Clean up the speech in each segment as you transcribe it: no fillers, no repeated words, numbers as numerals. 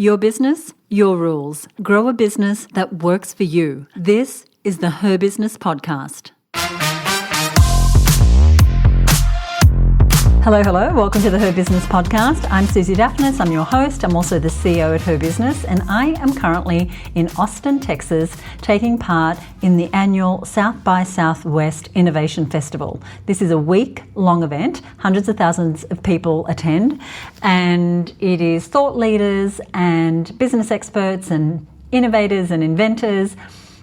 Your business, your rules. Grow a business that works for you. This is the Her Business Podcast. Hello. Welcome to the Her Business Podcast. I'm Susie Daphnis. I'm your host. I'm also the CEO at Her Business, and I am currently in Austin, Texas, taking part in the annual South by Southwest Innovation Festival. This is a week-long event. Hundreds of thousands of people attend, and it is thought leaders and business experts and innovators and inventors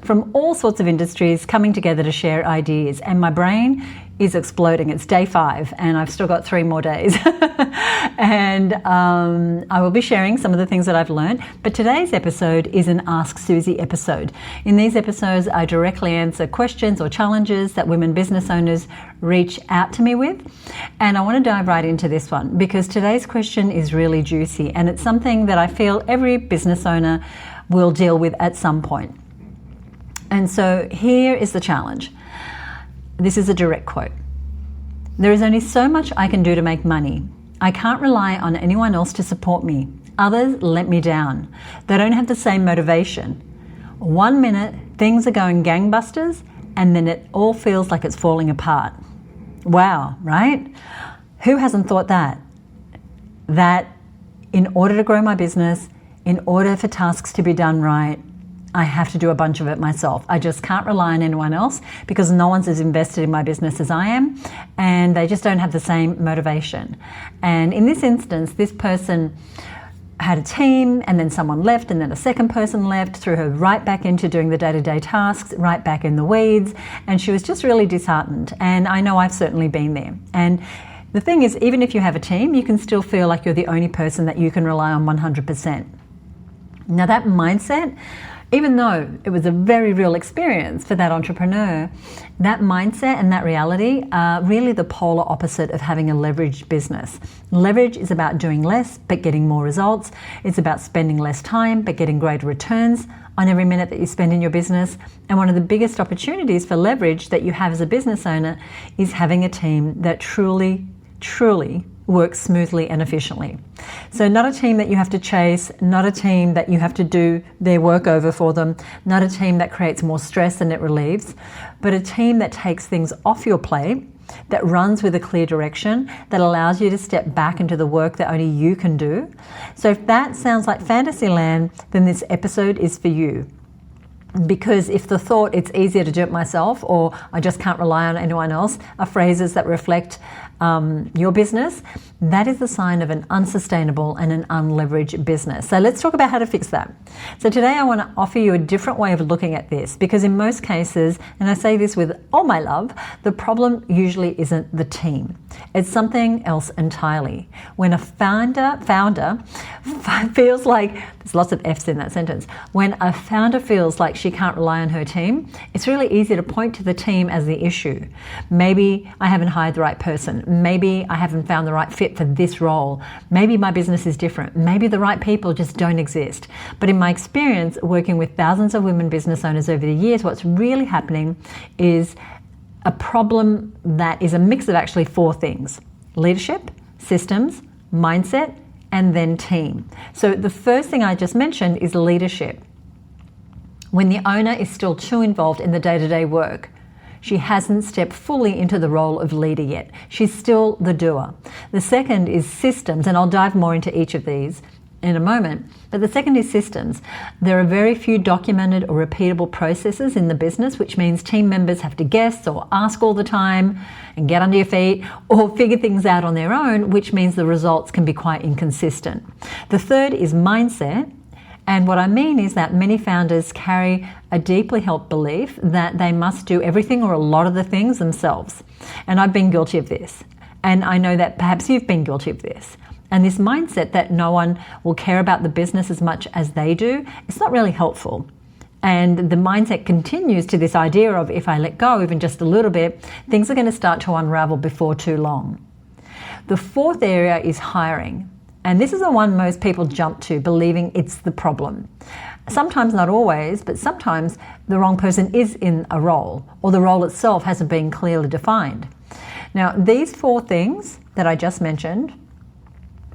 from all sorts of industries coming together to share ideas. And my brain is exploding. It's day 5 and I've still got 3 more days. And I will be sharing some of the things that I've learned. But today's episode is an Ask Susie episode. In these episodes, I directly answer questions or challenges that women business owners reach out to me with. And I want to dive right into this one because today's question is really juicy and it's something that I feel every business owner will deal with at some point. And so here is the challenge. This is a direct quote. There is only so much I can do to make money. I can't rely on anyone else to support me. Others let me down. They don't have the same motivation. 1 minute, things are going gangbusters, and then it all feels like it's falling apart. Wow, right? Who hasn't thought that? That in order to grow my business, in order for tasks to be done right, I have to do a bunch of it myself. I just can't rely on anyone else because no one's as invested in my business as I am, and they just don't have the same motivation. And in this instance, this person had a team and then someone left and then a second person left, threw her right back into doing the day-to-day tasks, right back in the weeds, and she was just really disheartened. And I know I've certainly been there. And the thing is, even if you have a team, you can still feel like you're the only person that you can rely on 100%. Now that mindset, even though it was a very real experience for that entrepreneur, that mindset and that reality are really the polar opposite of having a leveraged business. Leverage is about doing less but getting more results. It's about spending less time but getting greater returns on every minute that you spend in your business. And one of the biggest opportunities for leverage that you have as a business owner is having a team that truly works smoothly and efficiently. So not a team that you have to chase, not a team that you have to do their work over for them, not a team that creates more stress than it relieves, but a team that takes things off your plate, that runs with a clear direction, that allows you to step back into the work that only you can do. So if that sounds like fantasy land, then this episode is for you. Because if the thought, it's easier to do it myself, or I just can't rely on anyone else, are phrases that reflect your business, that is the sign of an unsustainable and an unleveraged business. So let's talk about how to fix that. So today I want to offer you a different way of looking at this, because in most cases, and I say this with all my love, the problem usually isn't the team. It's something else entirely. When a founder feels like, there's lots of F's in that sentence, when a founder feels like she can't rely on her team, it's really easy to point to the team as the issue. Maybe I haven't hired the right person. Maybe I haven't found the right fit for this role. Maybe my business is different. Maybe the right people just don't exist. But in my experience, working with thousands of women business owners over the years, what's really happening is a problem that is a mix of actually 4 things: leadership, systems, mindset, and then team. So the first thing I just mentioned is leadership. When the owner is still too involved in the day-to-day work, she hasn't stepped fully into the role of leader yet. She's still the doer. The second is systems, and I'll dive more into each of these in a moment. But the second is systems. There are very few documented or repeatable processes in the business, which means team members have to guess or ask all the time and get under your feet or figure things out on their own, which means the results can be quite inconsistent. The third is mindset. And what I mean is that many founders carry a deeply held belief that they must do everything or a lot of the things themselves. And I've been guilty of this. And I know that perhaps you've been guilty of this. And this mindset that no one will care about the business as much as they do, it's not really helpful. And the mindset continues to this idea of, if I let go even just a little bit, things are going to start to unravel before too long. The fourth area is hiring. And this is the one most people jump to, believing it's the problem. Sometimes, not always, but sometimes the wrong person is in a role, or the role itself hasn't been clearly defined. Now, these 4 things that I just mentioned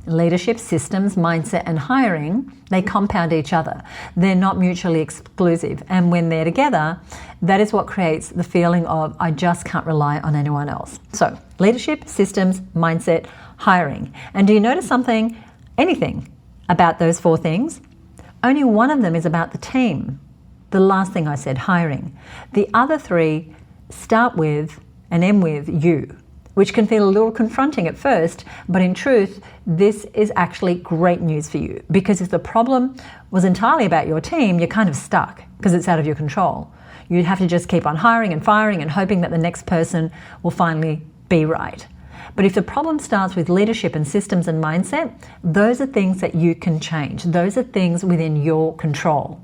Leadership, systems, mindset, and hiring, they compound each other. They're not mutually exclusive. And when they're together, that is what creates the feeling of, I just can't rely on anyone else. So leadership, systems, mindset, hiring. And do you notice something, anything about those four things? Only one of them is about the team. The last thing I said, hiring. The other three start with and end with you, which can feel a little confronting at first, but in truth, this is actually great news for you, because if the problem was entirely about your team, you're kind of stuck because it's out of your control. You'd have to just keep on hiring and firing and hoping that the next person will finally be right. But if the problem starts with leadership and systems and mindset, those are things that you can change. Those are things within your control.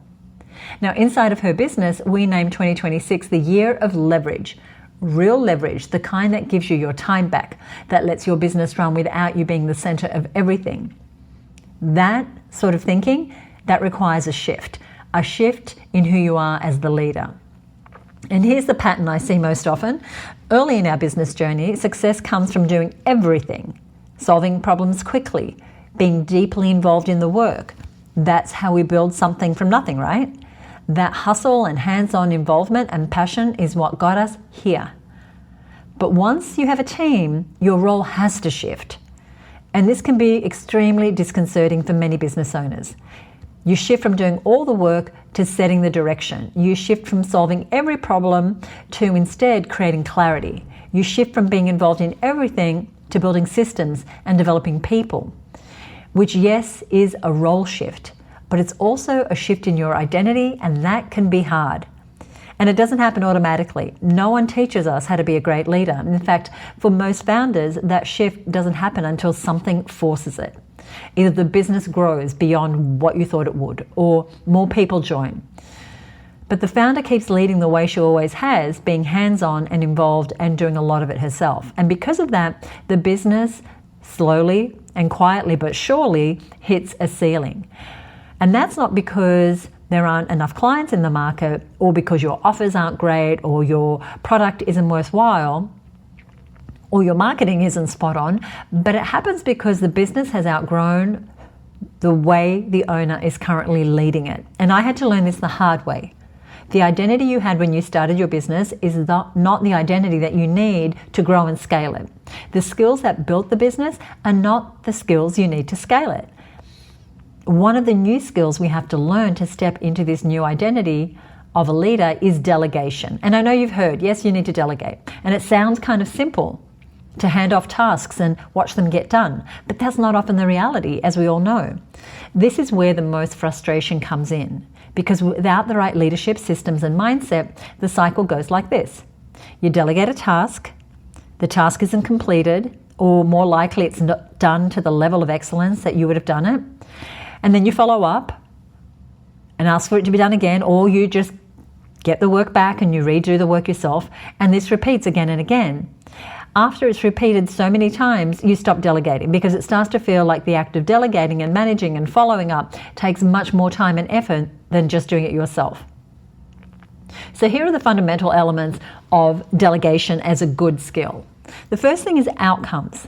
Now, inside of Her Business, we named 2026 the year of leverage. Real leverage, the kind that gives you your time back, that lets your business run without you being the center of everything. That sort of thinking, that requires a shift in who you are as the leader. And here's the pattern I see most often. Early in our business journey, success comes from doing everything, solving problems quickly, being deeply involved in the work. That's how we build something from nothing, right? That hustle and hands-on involvement and passion is what got us here. But once you have a team, your role has to shift. And this can be extremely disconcerting for many business owners. You shift from doing all the work to setting the direction. You shift from solving every problem to instead creating clarity. You shift from being involved in everything to building systems and developing people, which, yes, is a role shift, but it's also a shift in your identity, and that can be hard. And it doesn't happen automatically. No one teaches us how to be a great leader. In fact, for most founders, that shift doesn't happen until something forces it. Either the business grows beyond what you thought it would, or more people join. But the founder keeps leading the way she always has, being hands-on and involved and doing a lot of it herself. And because of that, the business slowly and quietly but surely hits a ceiling. And that's not because there aren't enough clients in the market, or because your offers aren't great, or your product isn't worthwhile, or your marketing isn't spot on, but it happens because the business has outgrown the way the owner is currently leading it. And I had to learn this the hard way. The identity you had when you started your business is not the identity that you need to grow and scale it. The skills that built the business are not the skills you need to scale it. One of the new skills we have to learn to step into this new identity of a leader is delegation. And I know you've heard, yes, you need to delegate. And it sounds kind of simple to hand off tasks and watch them get done. But that's not often the reality, as we all know. This is where the most frustration comes in, because without the right leadership, systems, and mindset, the cycle goes like this. You delegate a task, the task isn't completed, or more likely it's not done to the level of excellence that you would have done it. And then you follow up and ask for it to be done again, or you just get the work back and you redo the work yourself. And this repeats again and again. After it's repeated so many times, you stop delegating, because it starts to feel like the act of delegating and managing and following up takes much more time and effort than just doing it yourself. So here are the fundamental elements of delegation as a good skill. The first thing is outcomes.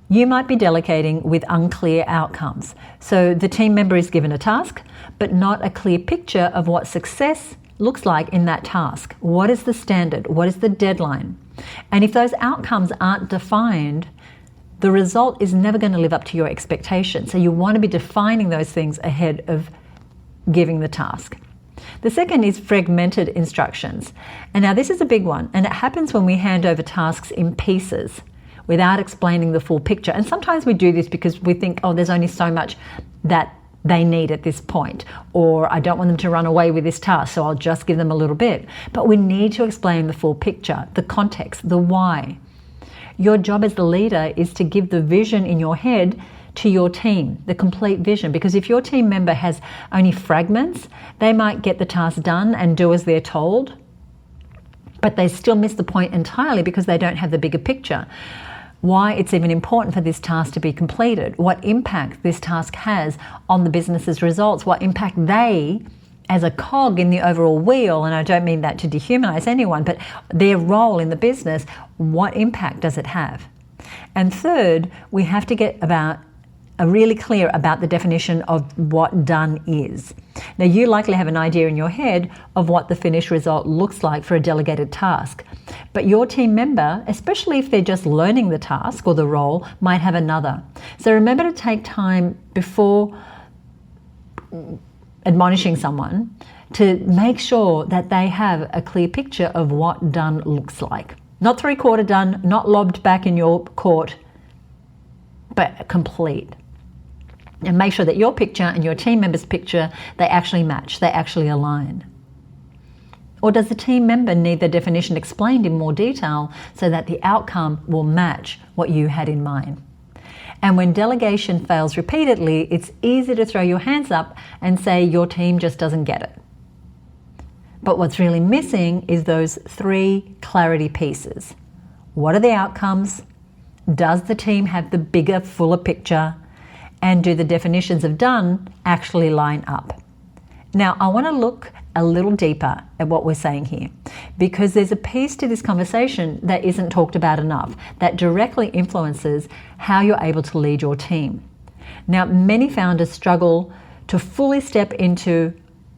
You might be delegating with unclear outcomes. So the team member is given a task, but not a clear picture of what success looks like in that task. What is the standard? What is the deadline? And if those outcomes aren't defined, the result is never going to live up to your expectations. So you want to be defining those things ahead of giving the task. The second is fragmented instructions. And now this is a big one, and it happens when we hand over tasks in pieces without explaining the full picture. And sometimes we do this because we think, oh, there's only so much that they need at this point, or I don't want them to run away with this task, so I'll just give them a little bit. But we need to explain the full picture, the context, the why. Your job as the leader is to give the vision in your head to your team, the complete vision, because if your team member has only fragments, they might get the task done and do as they're told, but they still miss the point entirely because they don't have the bigger picture. Why it's even important for this task to be completed, what impact this task has on the business's results, what impact they, as a cog in the overall wheel, and I don't mean that to dehumanize anyone, but their role in the business, what impact does it have? And third, we have to get about are really clear about the definition of what done is. Now, you likely have an idea in your head of what the finished result looks like for a delegated task, but your team member, especially if they're just learning the task or the role, might have another. So remember to take time before admonishing someone to make sure that they have a clear picture of what done looks like. Not three-quarter done, not lobbed back in your court, but complete. And make sure that your picture and your team member's picture, they actually match, they actually align. Or does the team member need the definition explained in more detail so that the outcome will match what you had in mind? And when delegation fails repeatedly, it's easy to throw your hands up and say your team just doesn't get it. But what's really missing is those 3 clarity pieces. What are the outcomes? Does the team have the bigger, fuller picture? And do the definitions of done actually line up? Now, I want to look a little deeper at what we're saying here, because there's a piece to this conversation that isn't talked about enough that directly influences how you're able to lead your team. Now, many founders struggle to fully step into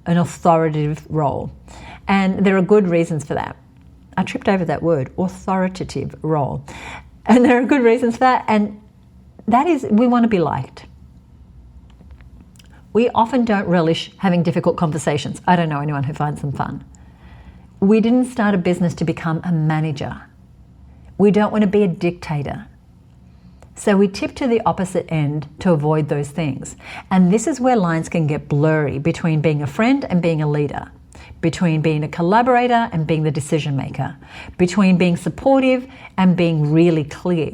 an authoritative role, and there are good reasons for that. I tripped over that word, authoritative role. And there are good reasons for that, and that is we want to be liked. We often don't relish having difficult conversations. I don't know anyone who finds them fun. We didn't start a business to become a manager. We don't want to be a dictator. So we tip to the opposite end to avoid those things. And this is where lines can get blurry between being a friend and being a leader, between being a collaborator and being the decision maker, between being supportive and being really clear.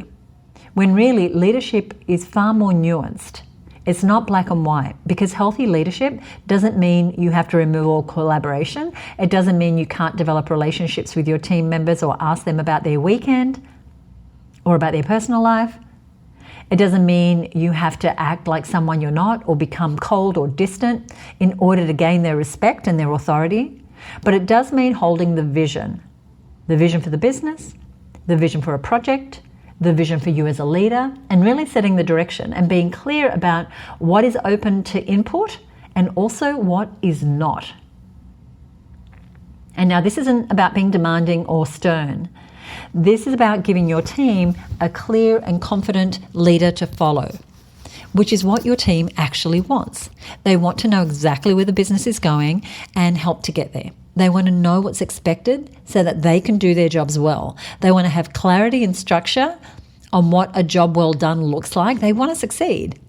When really leadership is far more nuanced. It's not black and white, because healthy leadership doesn't mean you have to remove all collaboration. It doesn't mean you can't develop relationships with your team members or ask them about their weekend or about their personal life. It doesn't mean you have to act like someone you're not or become cold or distant in order to gain their respect and their authority. But it does mean holding the vision for the business, the vision for a project, the vision for you as a leader, and really setting the direction and being clear about what is open to input and also what is not. And now this isn't about being demanding or stern. This is about giving your team a clear and confident leader to follow, which is what your team actually wants. They want to know exactly where the business is going and help to get there. They want to know what's expected so that they can do their jobs well. They want to have clarity and structure on what a job well done looks like. They want to succeed.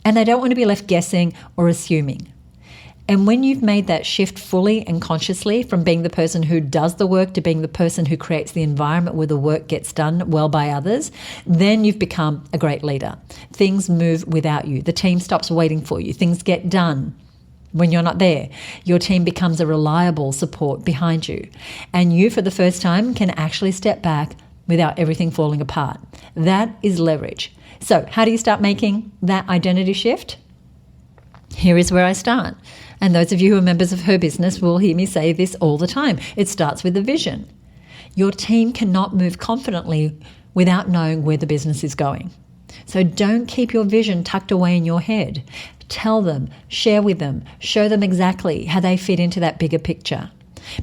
And they don't want to be left guessing or assuming. And when you've made that shift fully and consciously from being the person who does the work to being the person who creates the environment where the work gets done well by others, then you've become a great leader. Things move without you. The team stops waiting for you. Things get done when you're not there. Your team becomes a reliable support behind you. And you, for the first time, can actually step back without everything falling apart. That is leverage. So how do you start making that identity shift? Here is where I start. And those of you who are members of Her Business will hear me say this all the time. It starts with a vision. Your team cannot move confidently without knowing where the business is going. So don't keep your vision tucked away in your head. Tell them, share with them, show them exactly how they fit into that bigger picture.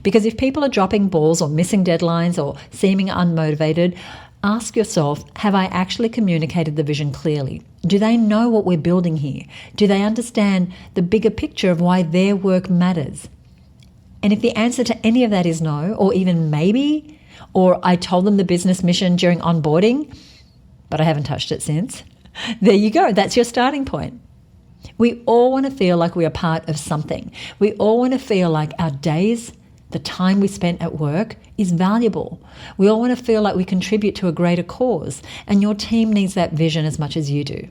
Because if people are dropping balls or missing deadlines or seeming unmotivated, ask yourself, have I actually communicated the vision clearly? Do they know what we're building here? Do they understand the bigger picture of why their work matters? And if the answer to any of that is no, or even maybe, or I told them the business mission during onboarding, but I haven't touched it since, there you go. That's your starting point. We all want to feel like we are part of something. We all want to feel like our days, the time we spent at work, is valuable. We all want to feel like we contribute to a greater cause, and your team needs that vision as much as you do.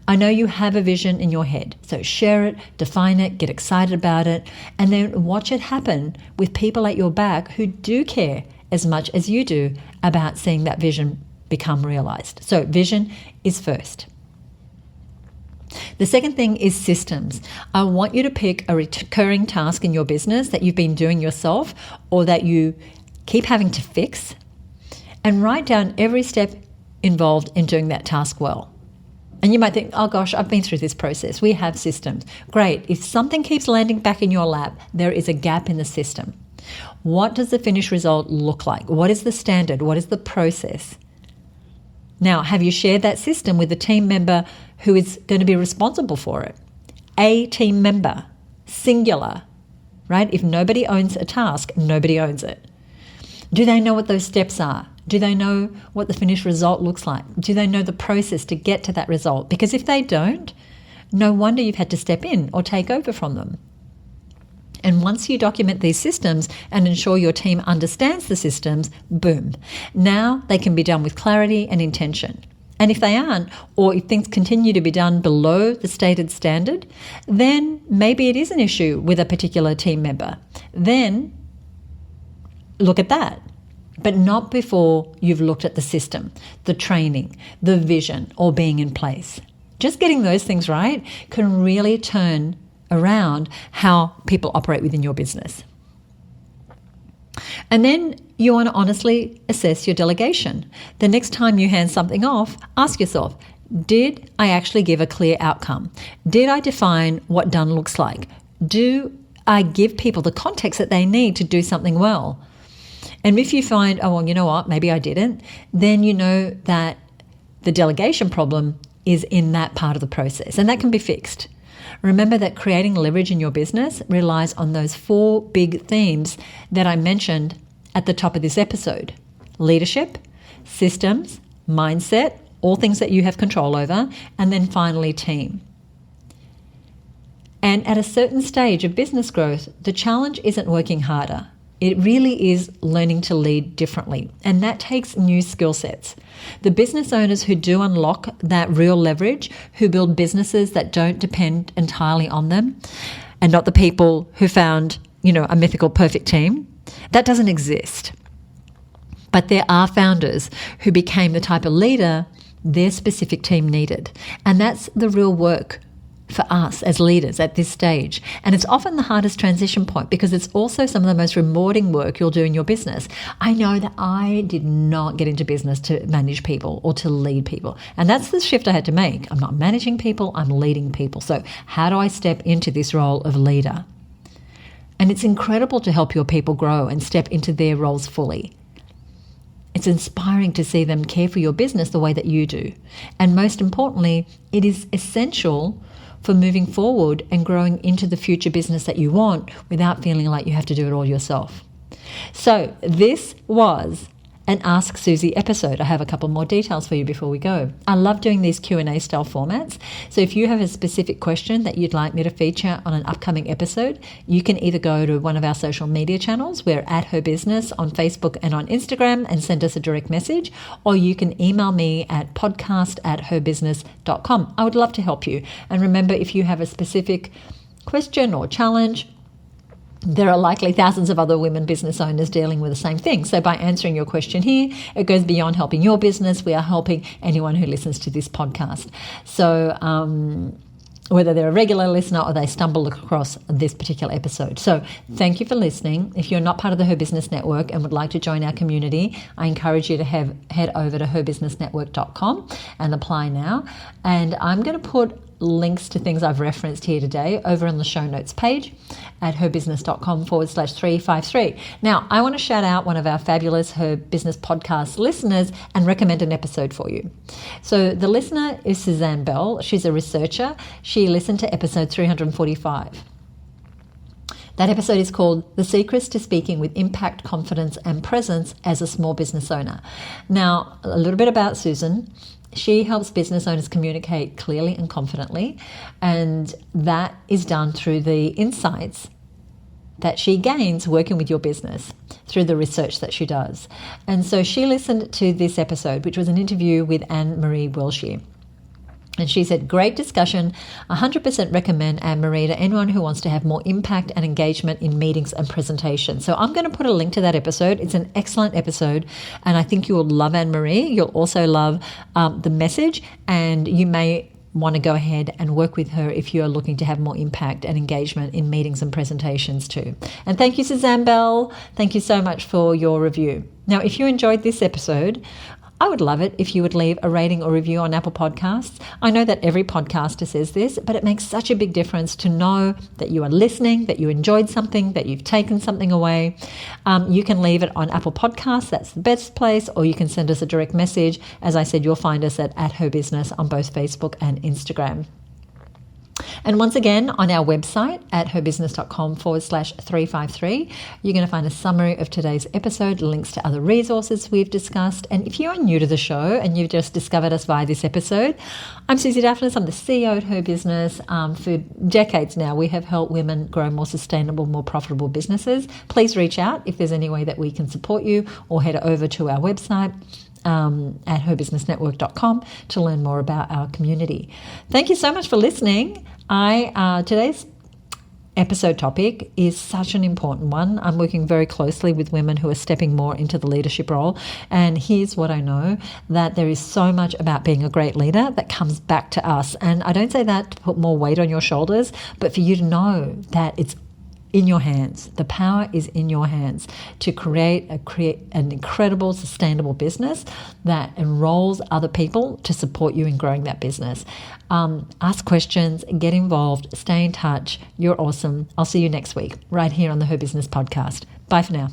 I know you have a vision in your head, so share it, define it, get excited about it, and then watch it happen with people at your back who do care as much as you do about seeing that vision become realized. So vision is first. The second thing is systems. I want you to pick a recurring task in your business that you've been doing yourself or that you keep having to fix, and write down every step involved in doing that task well. And you might think, oh gosh, I've been through this process. We have systems. Great. If something keeps landing back in your lap, there is a gap in the system. What does the finished result look like? What is the standard? What is the process? Now, have you shared that system with the team member who is going to be responsible for it? A team member, singular, right? If nobody owns a task, nobody owns it. Do they know what those steps are? Do they know what the finished result looks like? Do they know the process to get to that result? Because if they don't, no wonder you've had to step in or take over from them. And once you document these systems and ensure your team understands the systems, boom, now they can be done with clarity and intention. And if they aren't, or if things continue to be done below the stated standard, then maybe it is an issue with a particular team member. Then look at that, but not before you've looked at the system, the training, the vision, or being in place. Just getting those things right can really turn around how people operate within your business. And then you want to honestly assess your delegation. The next time you hand something off, ask yourself, did I actually give a clear outcome? Did I define what done looks like? Do I give people the context that they need to do something well? And if you find, oh, well, you know what, maybe I didn't, then you know that the delegation problem is in that part of the process, and that can be fixed. Remember that creating leverage in your business relies on those 4 big themes that I mentioned at the top of this episode: leadership, systems, mindset, all things that you have control over, and then finally team. And at a certain stage of business growth, the challenge isn't working harder. It really is learning to lead differently, and that takes new skill sets. The business owners who do unlock that real leverage, who build businesses that don't depend entirely on them, and not the people who found, a mythical perfect team, that doesn't exist. But there are founders who became the type of leader their specific team needed, and that's the real work for us as leaders at this stage. And it's often the hardest transition point because it's also some of the most rewarding work you'll do in your business. I know that I did not get into business to manage people or to lead people. And that's the shift I had to make. I'm not managing people, I'm leading people. So how do I step into this role of leader? And it's incredible to help your people grow and step into their roles fully. It's inspiring to see them care for your business the way that you do. And most importantly, it is essential for moving forward and growing into the future business that you want without feeling like you have to do it all yourself. So this was an Ask Susie episode. I have a couple more details for you before we go. I love doing these Q&A style formats. So if you have a specific question that you'd like me to feature on an upcoming episode, you can either go to one of our social media channels. We're at Her Business on Facebook and on Instagram, and send us a direct message, or you can email me at podcast@herbusiness.com. I would love to help you. And remember, if you have a specific question or challenge, there are likely thousands of other women business owners dealing with the same thing. So by answering your question here, it goes beyond helping your business. We are helping anyone who listens to this podcast. So whether they're a regular listener or they stumble across this particular episode. So thank you for listening. If you're not part of the Her Business Network and would like to join our community, I encourage you to head over to herbusinessnetwork.com and apply now. And I'm going to put links to things I've referenced here today over on the show notes page at herbusiness.com/353. Now, I want to shout out one of our fabulous Her Business podcast listeners and recommend an episode for you. So the listener is Suzanne Bell. She's a researcher. She listened to episode 345. That episode is called The Secrets to Speaking with Impact, Confidence and Presence as a Small Business Owner. Now, a little bit about Susan. She helps business owners communicate clearly and confidently, and that is done through the insights that she gains working with your business through the research that she does. And so she listened to this episode, which was an interview with Anne-Marie Welshie. And she said, great discussion. 100% recommend Anne-Marie to anyone who wants to have more impact and engagement in meetings and presentations. So I'm going to put a link to that episode. It's an excellent episode, and I think you will love Anne-Marie. You'll also love the message, and you may want to go ahead and work with her if you're looking to have more impact and engagement in meetings and presentations too. And thank you, Suzanne Bell. Thank you so much for your review. Now, if you enjoyed this episode, I would love it if you would leave a rating or review on Apple Podcasts. I know that every podcaster says this, but it makes such a big difference to know that you are listening, that you enjoyed something, that you've taken something away. You can leave it on Apple Podcasts. That's the best place. Or you can send us a direct message. As I said, you'll find us at Her Business on both Facebook and Instagram. And once again, on our website at herbusiness.com/353, you're going to find a summary of today's episode, links to other resources we've discussed. And if you're new to the show and you've just discovered us via this episode, I'm Susie Daphnis. I'm the CEO at Her Business. For decades now, we have helped women grow more sustainable, more profitable businesses. Please reach out if there's any way that we can support you, or head over to our website at herbusinessnetwork.com to learn more about our community. Thank you so much for listening. Today's episode topic is such an important one. I'm working very closely with women who are stepping more into the leadership role. And here's what I know, that there is so much about being a great leader that comes back to us. And I don't say that to put more weight on your shoulders, but for you to know that it's in your hands. The power is in your hands to create an incredible, sustainable business that enrolls other people to support you in growing that business. Ask questions, get involved, stay in touch. You're awesome. I'll see you next week right here on the Her Business podcast. Bye for now.